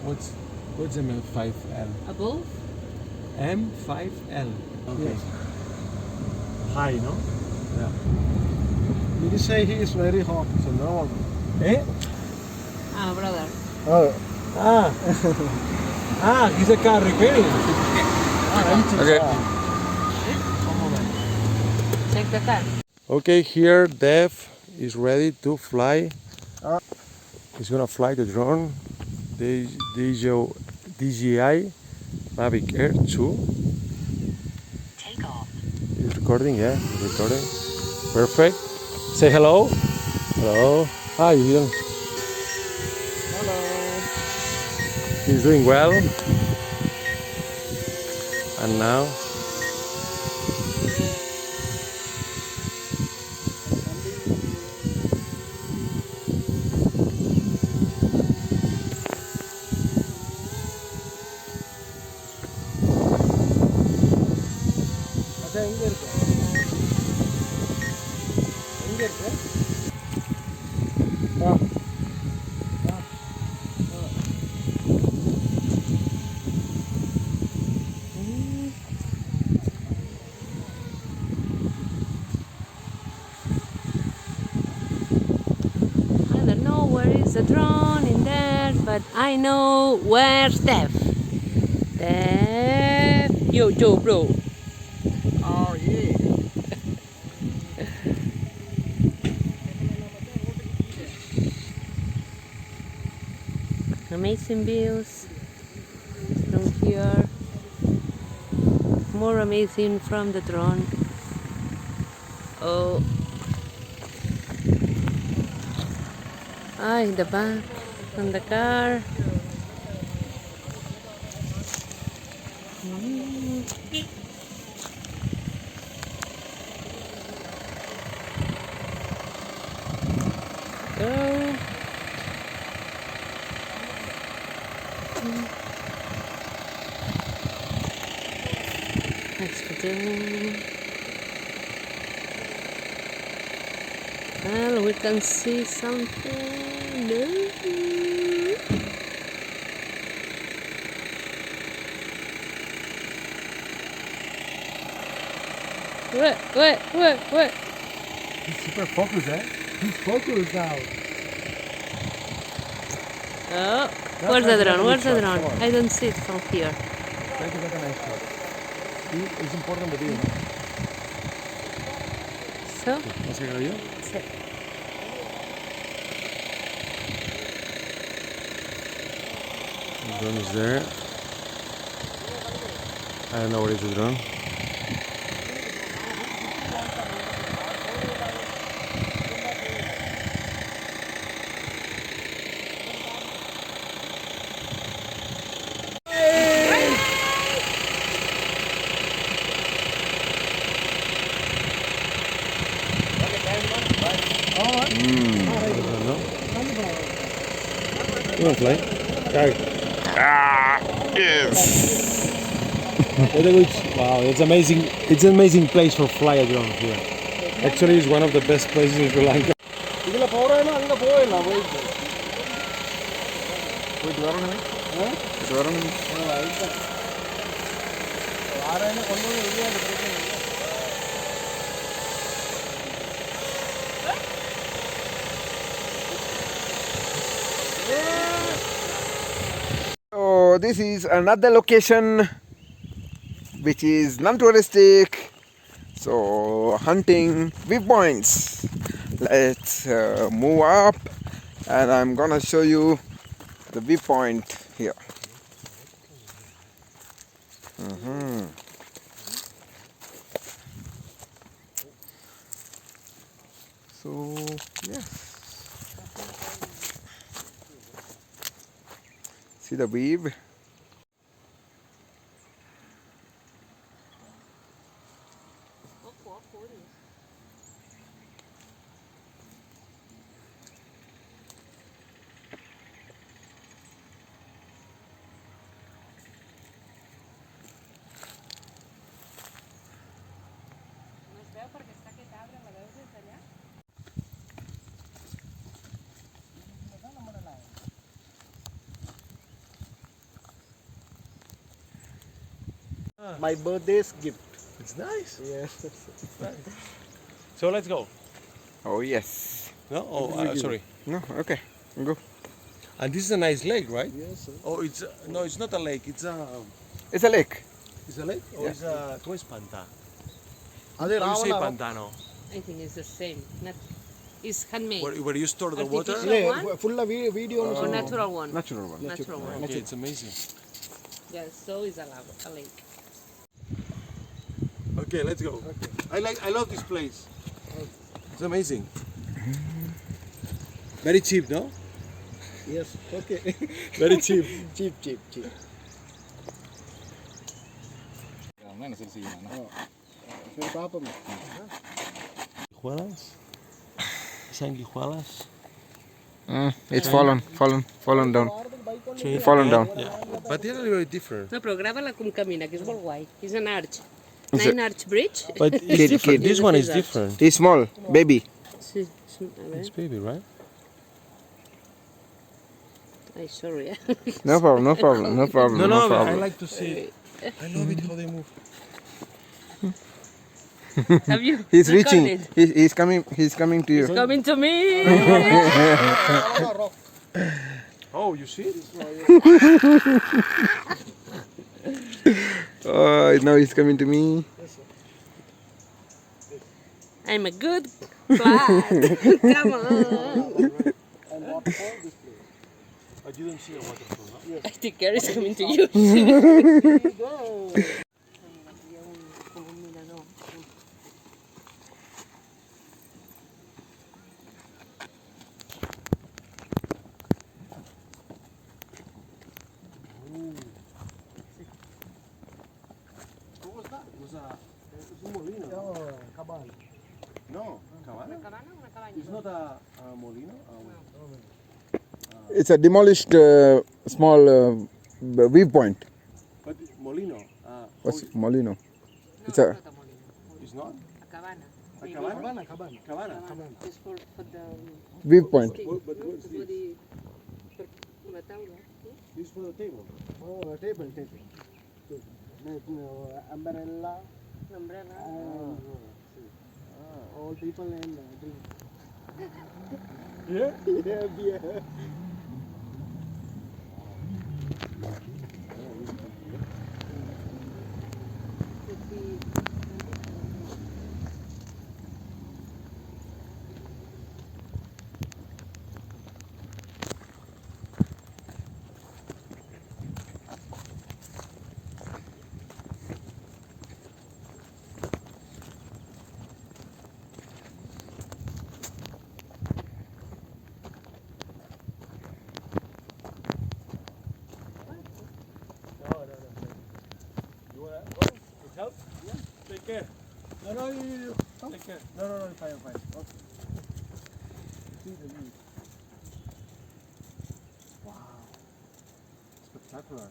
What's M5L? Above? M5L. Okay. Yes. High, no? Yeah. Did you say he is very hot? So no one. Eh? Ah, brother. Oh. He's a car repairing. Empty. Okay. One moment. Check the car. Okay, here Dev is ready to fly. Ah. He's gonna fly the drone. The DJI Mavic Air 2. Take off. It's recording, yeah, it's recording. Perfect. Say hello. Hello. Hi, you doing? Hello. He's doing well. And now அதான் எங்க இருக்கு? எங்க இருக்கு? I don't know where is the drone in there, but I know where's Steph. Steph. Yo, bro. Oh yeah. Amazing views from here. More amazing from the drone. Oh. In the back on the car. Go. That's for doing. Well, we can see something. No. What? He's super focused, eh? He's focused now. Oh, where's the drone? Where's the drone? I don't see it from here. Try to get a nice shot. It's important the video, no? So, ¿vas a grabar yo? sí. The drone is there. I don't know where is the drone. No? You want to fly? Go. Yes. Wow, it's amazing. It's an amazing place for fly a drone here. Actually, it's one of the best places in Sri Lanka. இதுல போறேன்னா அங்க போயிடலாம் போயிட்டு. போயிட்டு வரணுமே. போயிட்டு வரணுமே. யாரையும் கொண்டு வந்து வெளியே அந்த பிரச்சனை இல்லை. So this is another location which is non-touristic, so hunting viewpoints. Let's move up and I'm gonna show you the viewpoint here. So yes, see the wave. My birthday's gift. It's nice. Yes. So let's go. Oh yes. No? Oh, sorry. No, okay. Go. And this is a nice lake, right? Yes, sir. Oh, it's no, it's not a lake. It's a Lake. lake or it's a ¿cómo es panta? Ade How you say Ravana. pantano? I think it's the same. Not, it's handmade. Where you store the water? Artificial. Ile full video Or natural one. Natural one. Natural one. Okay, it's amazing. Yes, so is a lake. Okay, let's go. I love this place. It's amazing. Very cheap, no? Yes. Okay. Very cheap. cheap. Guijuelas? Sanguijuelas? It's fallen down. Fallen down. Yeah. But they're very different. No, però grava-la com camina, que és molt guai. És an arch. Is Nine arch bridge. But it's Kid, different. kid. This one is different. He's small, baby. Sí, sí, a ver. It's baby, right? Ay, sorry. No problem. No, I problem. like to see it. I love it how they move. Have you? He's you got reaching. it? He's coming to you. Coming to me. Oh, you see it? Oh, now he's coming to me. I'm a good flat. Come on. I didn't see a waterfall, no? I think Gary's coming to you. What was that? It was a molino. Cabana. No, cabana? It's not a molino? It's a demolished small viewpoint. But molino. What's Molino? It's a It's not? A cabana. A cabana? Cabana. Cabana. It's for the viewpoint. But what's for this? the una taula. This for the table. Oh, table. Umbrella. Umbrella. And, all people and drink. Yeah? Yeah, beer. You wanna go? With help? Yeah. Take care. No, you. Take care. No, fine. Okay. See the view. Wow. Spectacular.